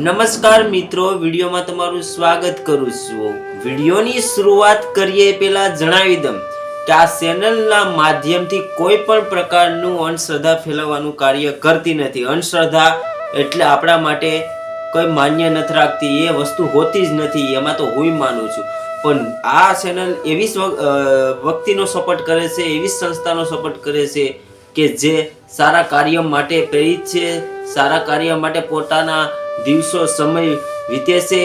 નમસ્કાર મિત્રો, વિડીયોમાં તમારું સ્વાગત કરું છું। વિડીયોની શરૂઆત કરીએ પહેલા જણાવી દઉં કે આ ચેનલના માધ્યમથી કોઈ પણ પ્રકારનું અંધશ્રદ્ધા ફેલાવવાનું કાર્ય કરતી નથી। અંધશ્રદ્ધા એટલે આપણા માટે કોઈ માન્ય નથી રાખતી, એ વસ્તુ હોતી જ નથી, એમાં તો હું માનું છું। પણ આ ચેનલ એવી વ્યક્તિનો સપોર્ટ કરે છે, એવી સંસ્થાનો સપોર્ટ કરે છે કે જે સારા કાર્ય માટે પ્રેરિત છે, સારા કાર્ય માટે પોતાના દિવસો સમય વીતે છે।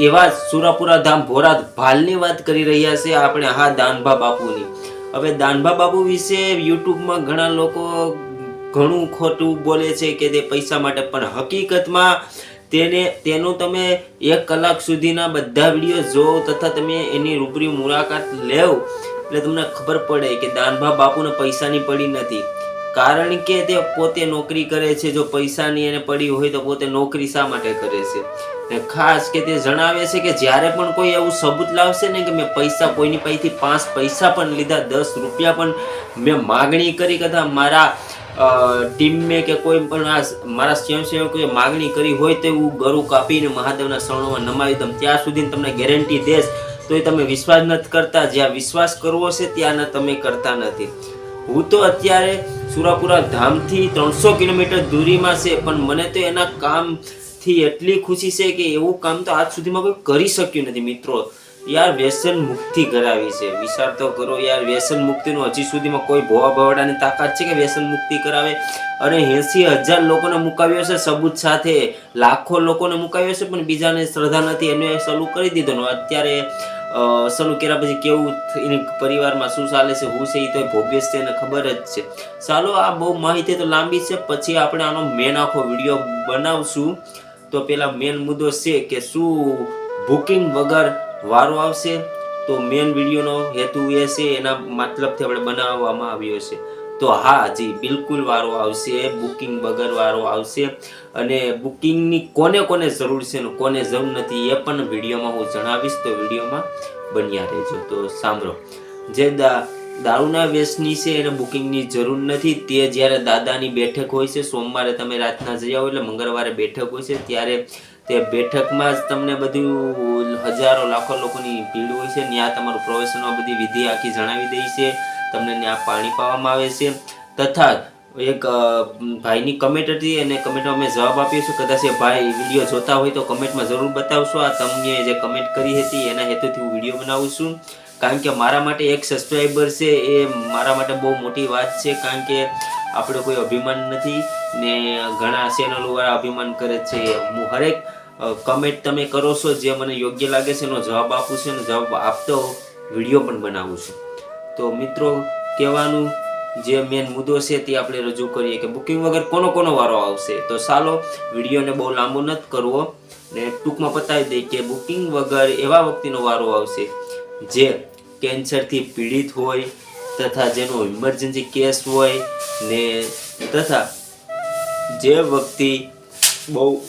એવા સુરાપુરા ધામ ભોરાત ભાલની વાત કરી રહ્યા છે આપણે, હા, દાનભા બાપુની। હવે દાનભા બાપુ વિશે યુટ્યુબમાં ઘણા લોકો ઘણું ખોટું બોલે છે કે તે પૈસા માટે, પણ હકીકતમાં તેનું તમે 1 કલાક સુધીના બધા વિડીયો જોવો તથા તમે એની રૂબરૂ મુલાકાત લેવ એટલે તમને ખબર પડે કે દાનભા બાપુને પૈસાની પડી નથી। કારણ કે તે પોતે નોકરી કરે છે। જો પૈસાની એને પડી હોય તો પોતે નોકરી શા માટે કરે છે? ને ખાસ કે તે જણાવે છે કે જ્યારે પણ કોઈ એવું સબૂત લાવશે ને કે મેં પૈસા કોઈની પાસેથી 5 પૈસા પણ લીધા, 10 રૂપિયા પણ મેં માગણી કરી, કદાચ મારા ટીમને કે કોઈ પણ મારા સ્વયંસેવકોએ માગણી કરી હોય તો હું ગળું કાપીને મહાદેવના શરણોમાં નમાવી દઉં, ત્યાં સુધી તમને ગેરંટી દેશ તો તમે વિશ્વાસ નથી કરતા। જ્યાં વિશ્વાસ કરવો છે ત્યાં તમે કરતા નથી। હું તો અત્યારે સુરાપુરા ધામથી 300 કિલોમીટર દૂરીમાં છે, પણ મને તો એના કામથી એટલી ખુશી છે કે એવું કામ તો આજ સુધીમાં કોઈ કરી શક્યું નથી। મિત્રો યાર, વ્યસન મુક્તિ કરાવી છે, વિચાર તો કરો યાર। વ્યસન મુક્તિનો હજી સુધીમાં કોઈ ભોવા ભવાડાની તાકાત છે કે વ્યસન મુક્તિ કરાવે? અને 80,000 લોકોને મુકાવ્યો છે સબૂત સાથે, લાખો લોકોને મુકાવ્યો છે, પણ બીજાને શ્રદ્ધા નથી, એને ચાલુ કરી દીધો। અત્યારે ચાલુ કર્યા પછી કેવું એની પરિવારમાં શું ચાલે છે, હું છે, એ તો ભોગેશ છે, એને ખબર જ છે। ચાલો, આ બહુ માહિતી તો લાંબી છે, પછી આપણે આનો મેન આખો વિડીયો બનાવશું। તો પેલા મેન મુદ્દો છે કે શું બુકિંગ વગર વારો આવશે? તો મેન વિડીયોનો હેતુ એ છે, એના મતલબથી આપણે બનાવવામાં આવ્યો છે। તો હા જી, બિલકુલ વારો આવશે, બુકિંગ વગર વારો આવશે। અને બુકિંગની કોને કોને જરૂર છે ને કોને જરૂર નથી એ પણ વિડીયોમાં હું જણાવીશ, તો વિડીયોમાં બન્યા રહેજો। તો સાંભળો, જે દારૂના વ્યસની છે એને બુકિંગની જરૂર નથી। તે જ્યારે દાદાની બેઠક હોય છે, સોમવારે તમે રાતના જઈ આવો એટલે મંગળવારે બેઠક હોય છે, ત્યારે તે બેઠકમાં જ તમને બધું હજારો લાખો લોકોની ભીડ હોય છે, ત્યાં તમારું પ્રોફેશનમાં બધી વિધિ આખી જણાવી દે છે, તમને ત્યાં પાણી પાવામાં આવે છે। તથા એક ભાઈની કમેન્ટ હતી, અને કમેન્ટમાં મેં જવાબ આપ્યો છે, કદાચ એ ભાઈ વિડીયો જોતા હોય તો કમેન્ટમાં જરૂર બતાવશો। આ તમને જે કમેન્ટ કરી હતી એના હેતુથી હું વિડીયો બનાવું છું, કારણ કે મારા માટે 1 સબસ્ક્રાઈબર છે એ મારા માટે બહુ મોટી વાત છે। કારણ કે આપણે કોઈ અભિમાન નથી ને ઘણા ચેનલોવાળા અભિમાન કરે છે। હું હરેક કમેન્ટ તમે કરો છો જે મને યોગ્ય લાગે છે એનો જવાબ આપું છું, અને જવાબ આપતો વિડીયો પણ બનાવું છું। તો મિત્રો, કહેવાનું જે મેન મુદ્દો છે તે આપણે રજૂ કરીએ કે બુકિંગ વગર કોનો વારો આવશે। તો ચાલો, વિડીયોને બહુ લાંબો નથી કરવો ને ટૂંકમાં પતાવી દઈએ કે બુકિંગ વગર એવા વ્યક્તિનો વારો આવશે જે કેન્સરથી પીડિત હોય, તથા જેનો ઇમરજન્સી કેસ હોય ને, તથા જે વ્યક્તિ બહુ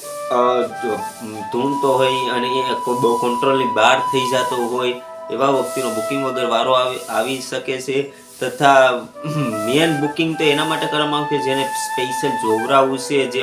ધૂણતો હોય અને એ બહુ કંટ્રોલની બહાર થઈ જતો હોય, એવા વ્યક્તિનો બુકિંગ વગર વારો આવી શકે છે। તથા મેન બુકિંગ તો એના માટે કરવામાં આવે છે જેને સ્પેશિયલ જોવરાવું છે, જે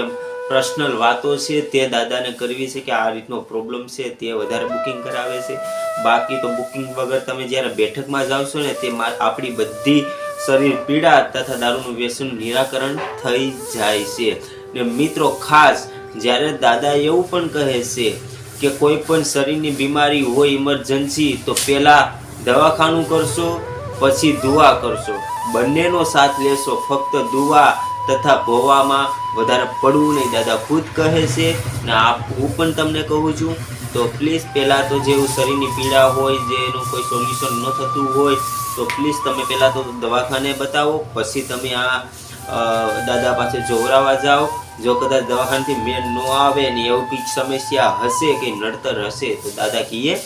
પર્સનલ વાતો છે તે દાદાને કરવી છે કે આ રીતનો પ્રોબ્લેમ છે, તે વધારે બુકિંગ કરાવે છે। બાકી તો બુકિંગ વગર તમે જ્યારે બેઠકમાં જાવશો ને, તે આપણી બધી શરીર પીડા તથા દારૂનું વ્યસન નિરાકરણ થઈ જાય છે। ને મિત્રો, ખાસ જ્યારે દાદા એવું પણ કહે છે કે કોઈ પણ શરીરની બીમારી હોય, ઇમરજન્સી, તો પહેલા દવાખાનું કરશો પછી દુઆ કરશો, બંનેનો સાથ લેશો। ફક્ત દુઆ તથા ભોવામાં વધારે પડવું નહીં, દાદા ખુદ કહે છે ને હું પણ તમને કહું છું। તો પ્લીઝ પહેલાં તો જેવું શરીરની પીડા હોય, જેનું કોઈ સોલ્યુશન ન થતું હોય, તો પ્લીઝ તમે પહેલાં તો દવાખાને બતાવો, પછી તમે આ દાદા પાસે જોવરાવા જાઓ। જો કદાચ દવાખાનાથી મેળ ન આવે ને એવું કંઈક સમસ્યા હશે, કંઈ નડતર હશે, તો દાદા કીએ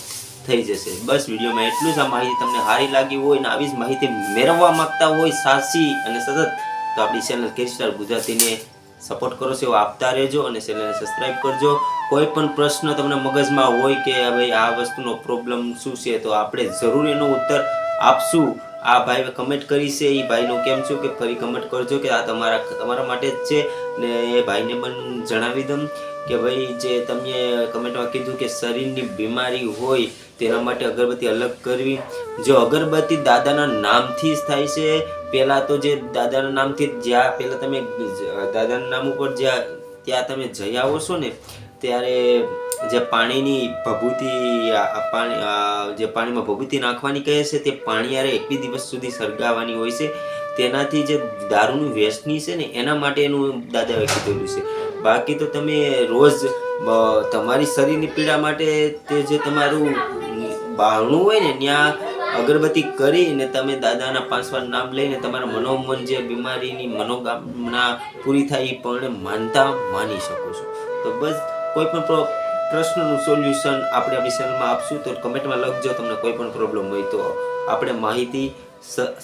થઈ જશે। બસ વિડીયોમાં એટલું જ। આ માહિતી તમને સારી લાગી હોય ને આવી જ માહિતી મેળવવા માંગતા હોય સાચી અને સતત, તો આપણી ચેનલ કે સ્ટાર ગુજરાતીને સપોર્ટ કરો છો આપતા રહેજો અને ચેનલને સબસ્ક્રાઈબ કરજો। કોઈ પણ પ્રશ્ન તમને મગજમાં હોય કે ભાઈ આ વસ્તુનો પ્રોબ્લેમ શું છે, તો આપણે જરૂર એનો ઉત્તર આપશું। આ ભાઈએ કમેન્ટ કરી છે, એ ભાઈનું કેમ છું કે ફરી કમેન્ટ કરજો કે આ તમારા માટે જ છે, ને એ ભાઈને પણ જણાવી દઉં કે ભાઈ જે તમે કમેન્ટમાં કીધું કે શરીરની બીમારી હોય તેના માટે અગરબત્તી અલગ કરવી. જો અગરબત્તી દાદાના નામથી જ થાય છે. પહેલાં તો જે દાદાના નામથી જ્યાં પહેલાં તમે દાદાના નામ ઉપર ત્યાં તમે જઈ આવો છો ને ત્યારે જે પાણીની ભભૂતિ જે પાણીમાં ભભૂતિ નાખવાની કહે છે તે પાણી યારે 21 દિવસ સુધી સળગાવવાની હોય છે. તેનાથી જે દારૂનું વ્યસની છે ને એના માટે એનું દાદાએ કીધેલું છે. બાકી તો તમે રોજ તમારી શરીરની પીડા માટે તે જે તમારું બારણું હોય ને ત્યાં અગરબત્તી કરીને તમે દાદાના 5 વાર નામ લઈને તમારા મનોમન જે બીમારીની મનોકામના પૂરી થાય એ પણ માની શકો છો. તો બસ કોઈ પણ પ્રશ્નનું સોલ્યુશન આપણે આપણી ચેનલમાં આપશું. તો કમેન્ટમાં લખજો તમને કોઈ પણ પ્રોબ્લેમ હોય તો આપણે માહિતી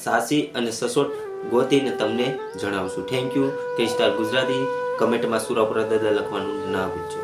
સાચી અને સચોટ ગોતીને તમને જણાવશું. Thank you. K star Gujarati કમેન્ટમાં સુરાપુરા દાદા લખવાનું ના ભૂલજો.